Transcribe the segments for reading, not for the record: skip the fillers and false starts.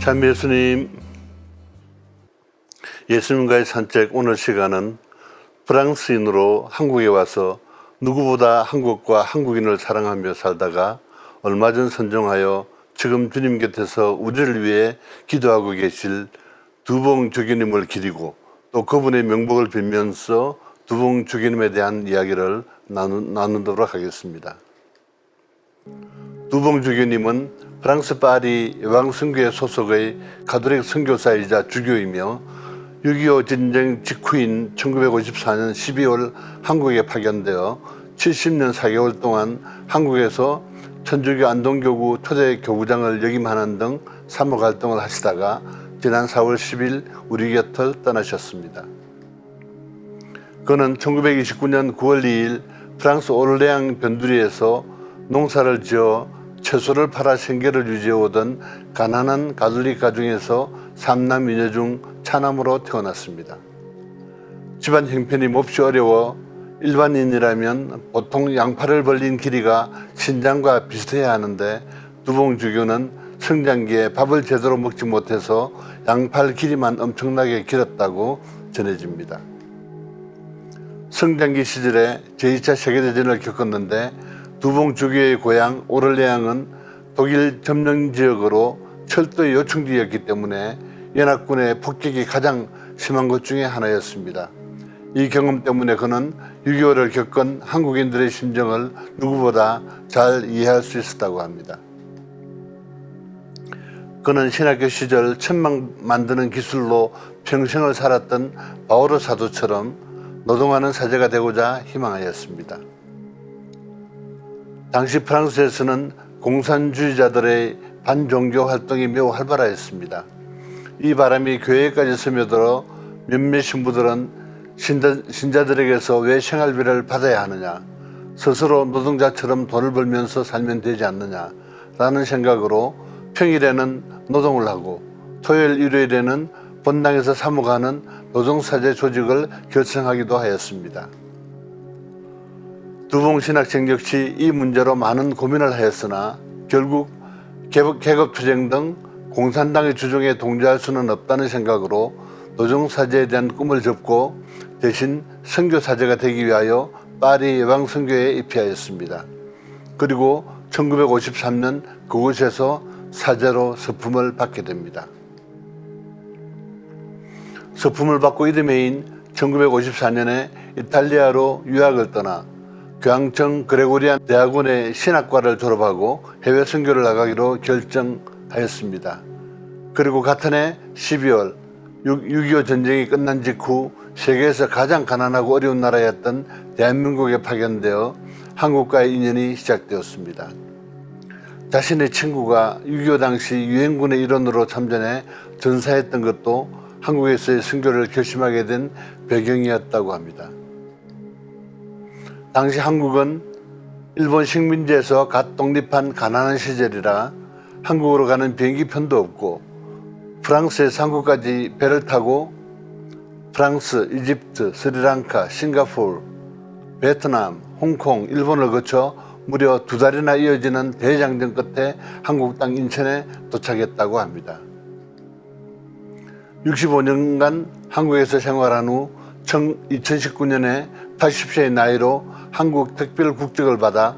참 예수님, 예수님과의 산책 오늘 시간은 프랑스인으로 한국에 와서 누구보다 한국과 한국인을 사랑하며 살다가 얼마 전 선종하여 지금 주님 곁에서 우리를 위해 기도하고 계실 두봉 주교님을 기리고 또 그분의 명복을 빌면서 두봉 주교님에 대한 이야기를 나누도록 하겠습니다. 두봉 주교님은 프랑스 파리 예방선교회 소속의 가톨릭 선교사이자 주교이며 6.25 전쟁 직후인 1954년 12월 한국에 파견되어 70년 4개월 동안 한국에서 천주교 안동교구 초대 교구장을 역임하는 등 사목 활동을 하시다가 지난 4월 10일 우리 곁을 떠나셨습니다. 그는 1929년 9월 2일 프랑스 오르레앙 변두리에서 농사를 지어 채소를 팔아 생계를 유지해오던 가난한 가톨릭 가정에서 3남 2녀 중 차남으로 태어났습니다. 집안 형편이 몹시 어려워 일반인이라면 보통 양팔을 벌린 길이가 신장과 비슷해야 하는데 두봉 주교는 성장기에 밥을 제대로 먹지 못해서 양팔 길이만 엄청나게 길었다고 전해집니다. 성장기 시절에 제2차 세계대전을 겪었는데 두봉 주교의 고향 오르레앙은 독일 점령 지역으로 철도의 요충지였기 때문에 연합군의 폭격이 가장 심한 것 중에 하나였습니다. 이 경험 때문에 그는 6.25를 겪은 한국인들의 심정을 누구보다 잘 이해할 수 있었다고 합니다. 그는 신학교 시절 천막 만드는 기술로 평생을 살았던 바오로 사도처럼 노동하는 사제가 되고자 희망하였습니다. 당시 프랑스에서는 공산주의자들의 반종교 활동이 매우 활발하였습니다. 이 바람이 교회까지 스며들어 몇몇 신부들은 신자들에게서 왜 생활비를 받아야 하느냐, 스스로 노동자처럼 돈을 벌면서 살면 되지 않느냐 라는 생각으로 평일에는 노동을 하고 토요일 일요일에는 본당에서 사모하는 노동사제 조직을 결성하기도 하였습니다. 두봉 신학생 역시 이 문제로 많은 고민을 하였으나 결국 계급투쟁 등 공산당의 주종에 동조할 수는 없다는 생각으로 노동사제에 대한 꿈을 접고 대신 선교사제가 되기 위하여 파리 예방선교회에 입회하였습니다. 그리고 1953년 그곳에서 사제로 서품을 받게 됩니다. 서품을 받고 이듬해인 1954년에 이탈리아로 유학을 떠나 교황청 그레고리안 대학원의 신학과를 졸업하고 해외 선교를 나가기로 결정하였습니다. 그리고 같은 해 12월 6.25 전쟁이 끝난 직후 세계에서 가장 가난하고 어려운 나라였던 대한민국에 파견되어 한국과의 인연이 시작되었습니다. 자신의 친구가 6.25 당시 유엔군의 일원으로 참전해 전사했던 것도 한국에서의 선교를 결심하게 된 배경이었다고 합니다. 당시 한국은 일본 식민지에서 갓 독립한 가난한 시절이라 한국으로 가는 비행기편도 없고 프랑스에서 한국까지 배를 타고 프랑스, 이집트, 스리랑카, 싱가포르, 베트남, 홍콩, 일본을 거쳐 무려 2달이나 이어지는 대장정 끝에 한국 땅 인천에 도착했다고 합니다. 65년간 한국에서 생활한 후 2019년에 80세의 나이로 한국 특별 국적을 받아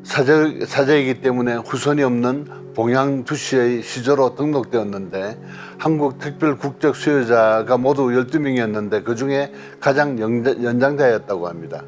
사제이기 때문에 후손이 없는 봉양 두씨의 시조로 등록되었는데 한국 특별 국적 수여자가 모두 12명이었는데 그 중에 가장 연장자였다고 합니다.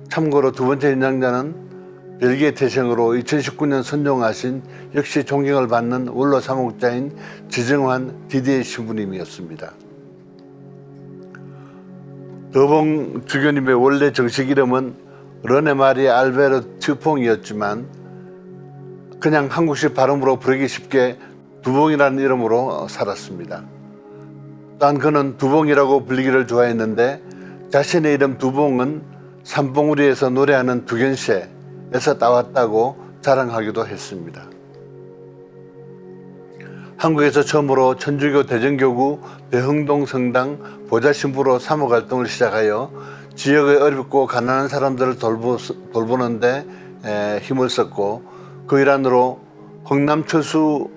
참고로 두 번째 연장자는 벨기에 태생으로 2019년 선종하신 역시 존경을 받는 원로 사목자인 지정환 디디에 신부님이었습니다. 두봉 주교님의 원래 정식 이름은 르네 마리 알베르트 퐁이었지만 그냥 한국식 발음으로 부르기 쉽게 두봉이라는 이름으로 살았습니다. 또한 그는 두봉이라고 불리기를 좋아했는데 자신의 이름 두봉은 산봉우리에서 노래하는 두견시에서 따왔다고 자랑하기도 했습니다. 한국에서 처음으로 천주교 대전교구 대흥동 성당 보좌신부로 사목활동을 시작하여 지역의 어렵고 가난한 사람들을 돌보는데 힘을 썼고 그 일환으로 흥남철수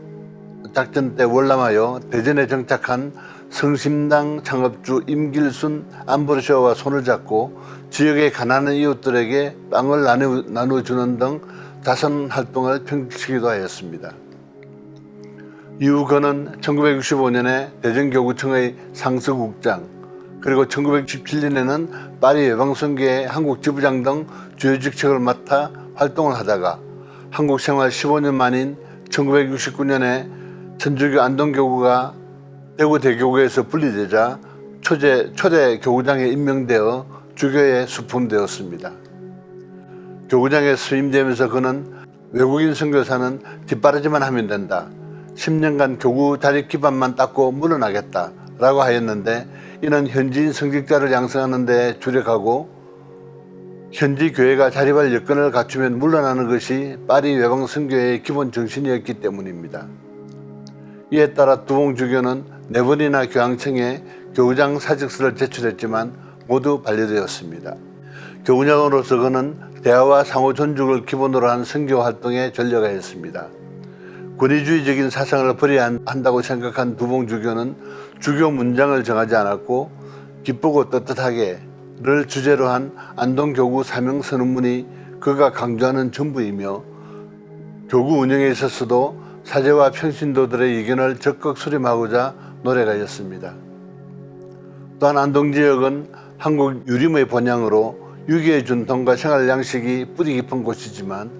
작전 때 월남하여 대전에 정착한 성심당 창업주 임길순 안보르시아와 손을 잡고 지역의 가난한 이웃들에게 빵을 나눠주는 등 자선 활동을 펼치기도 하였습니다. 이후 그는 1965년에 대전교구청의 상서국장, 그리고 1967년에는 파리 외방선교회 한국 지부장 등 주요 직책을 맡아 활동을 하다가 한국 생활 15년 만인 1969년에 천주교 안동교구가 대구 대교구에서 분리되자 초대 교구장에 임명되어 주교에 수품되었습니다. 교구장에 수임되면서 그는 외국인 선교사는 뒷바라지만 하면 된다, 10년간 교구 자립 기반만 닦고 물러나겠다 라고 하였는데, 이는 현지인 성직자를 양성하는 데 주력하고 현지 교회가 자립할 여건을 갖추면 물러나는 것이 파리 외방 선교회의 기본 정신이었기 때문입니다. 이에 따라 두봉 주교는 4번이나 교황청에 교구장 사직서를 제출했지만 모두 반려되었습니다. 교구장으로서 그는 대화와 상호 존중을 기본으로 한 선교 활동에 전력하였습니다. 권위주의적인 사상을 버려야 한다고 생각한 두봉 주교는 주교 문장을 정하지 않았고 기쁘고 떳떳하게를 주제로 한 안동교구 사명선언문이 그가 강조하는 전부이며, 교구 운영에 있어서도 사제와 평신도들의 의견을 적극 수렴하고자 노력하였습니다. 또한 안동지역은 한국 유림의 본향으로 유교의 전통과 생활 양식이 뿌리 깊은 곳이지만,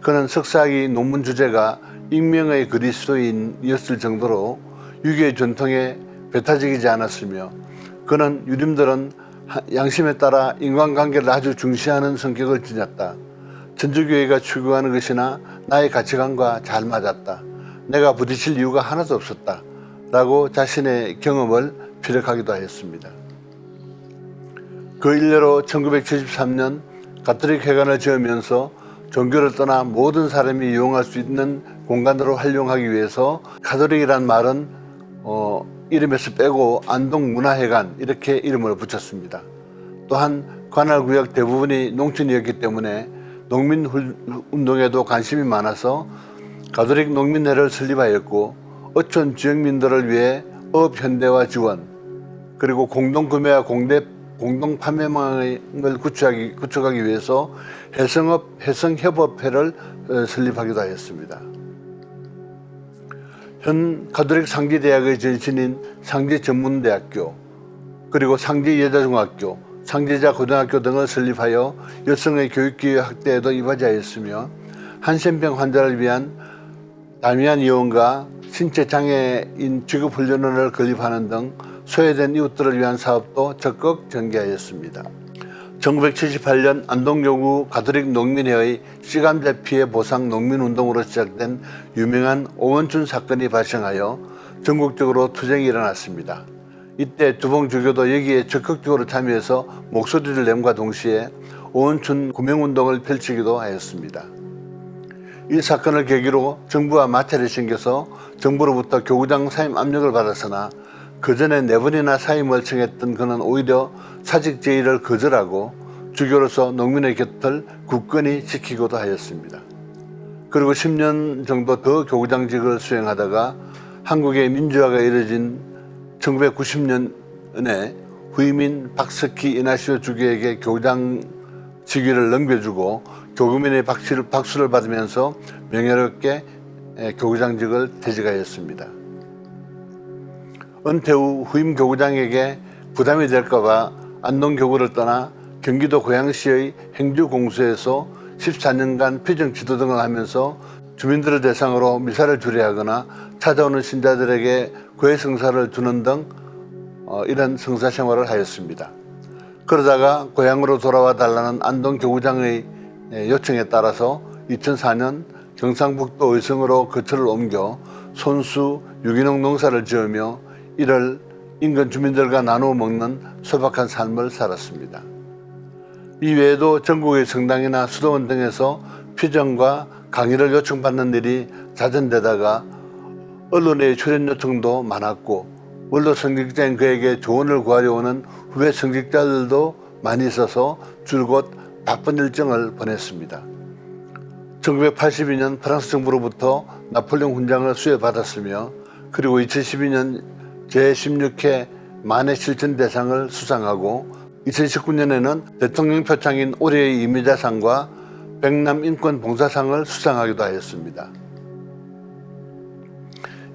그는 석사학위 논문 주제가 익명의 그리스도인이었을 정도로 유교의 전통에 배타적이지 않았으며, 그는 유림들은 양심에 따라 인간관계를 아주 중시하는 성격을 지녔다. 천주교회가 추구하는 것이나 나의 가치관과 잘 맞았다. 내가 부딪힐 이유가 하나도 없었다 라고 자신의 경험을 피력하기도 하였습니다. 그 일례로 1973년 가톨릭 회관을 지으면서 종교를 떠나 모든 사람이 이용할 수 있는 공간으로 활용하기 위해서 가톨릭이란 말은 이름에서 빼고 안동문화회관 이렇게 이름을 붙였습니다. 또한 관할구역 대부분이 농촌이었기 때문에 농민운동에도 관심이 많아서 가톨릭 농민회를 설립하였고, 어촌 지역민들을 위해 업 현대화 지원, 그리고 공동구매와 공동판매망을 구축하기 위해서 해성협업회를 설립하기도 하였습니다. 현 가톨릭 상지대학의 전신인 상지전문대학교, 그리고 상지여자중학교, 상지자고등학교 등을 설립하여 여성의 교육기회 확대에도 이바지하였으며, 한센병 환자를 위한 다미안 의원과 신체장애인 직업훈련원을 건립하는 등 소외된 이웃들을 위한 사업도 적극 전개하였습니다. 1978년 안동교구 가톨릭 농민회의 씨감자 피해 보상 농민운동으로 시작된 유명한 오원춘 사건이 발생하여 전국적으로 투쟁이 일어났습니다. 이때 두봉 주교도 여기에 적극적으로 참여해서 목소리를 냄과 동시에 오원춘 구명운동을 펼치기도 하였습니다. 이 사건을 계기로 정부와 마찰이 생겨서 정부로부터 교구장 사임 압력을 받았으나 그 전에 4번이나 사임을 청했던 그는 오히려 사직 제의를 거절하고 주교로서 농민의 곁을 굳건히 지키고도 하였습니다. 그리고 10년 정도 더 교구장직을 수행하다가 한국의 민주화가 이뤄진 1990년에 후임인 박석희 이나시오 주교에게 교구장 직위를 넘겨주고 교구민의 박수를 받으면서 명예롭게 교구장직을 퇴직하였습니다. 은퇴 후 후임 교구장에게 부담이 될까봐 안동교구를 떠나 경기도 고양시의 행주공소에서 14년간 표정 지도 등을 하면서 주민들을 대상으로 미사를 주례하거나 찾아오는 신자들에게 고해성사를 주는 등 이런 성사 생활을 하였습니다. 그러다가 고향으로 돌아와 달라는 안동교구장의 요청에 따라서 2004년 경상북도 의성으로 거처를 옮겨 손수 유기농 농사를 지으며 이를 인근 주민들과 나누어 먹는 소박한 삶을 살았습니다. 이 외에도 전국의 성당이나 수도원 등에서 피정과 강의를 요청받는 일이 잦은데다가 언론의 출연 요청도 많았고, 원로 성직자인 그에게 조언을 구하려 오는 후배 성직자들도 많이 있어서 줄곧 바쁜 일정을 보냈습니다. 1982년 프랑스 정부로부터 나폴레옹 훈장을 수여받았으며 그리고 2012년 제16회 만해 실천 대상을 수상하고 2019년에는 대통령 표창인 올해의 이미자상과 백남 인권 봉사상을 수상하기도 하였습니다.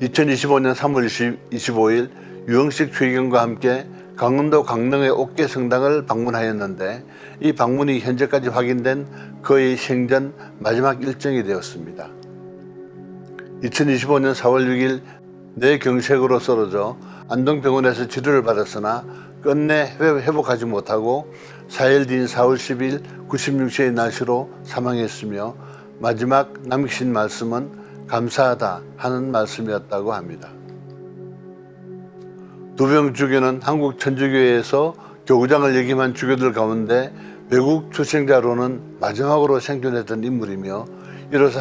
2025년 3월 25일 유흥식 추기경과 함께 강원도 강릉의 옥계 성당을 방문하였는데 이 방문이 현재까지 확인된 그의 생전 마지막 일정이 되었습니다. 2025년 4월 6일 뇌경색으로 쓰러져 안동병원에서 치료를 받았으나 끝내 회복하지 못하고 4일 뒤인 4월 10일 96세의 나이로 사망했으며 마지막 남기신 말씀은 감사하다 하는 말씀이었다고 합니다. 두병주교는 한국 천주교회에서 교구장을 역임한 주교들 가운데 외국 출생자로는 마지막으로 생존했던 인물이며 이로써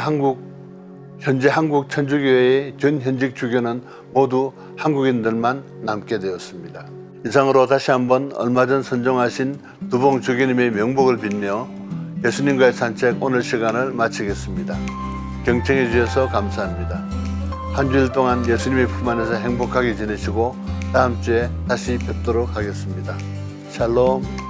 현재 한국 천주교회의 전 현직 주교는 모두 한국인들만 남게 되었습니다. 이상으로 다시 한번 얼마 전 선정하신 두봉 주교님의 명복을 빌며 예수님과의 산책 오늘 시간을 마치겠습니다. 경청해 주셔서 감사합니다. 한 주일 동안 예수님의 품 안에서 행복하게 지내시고 다음 주에 다시 뵙도록 하겠습니다. 샬롬.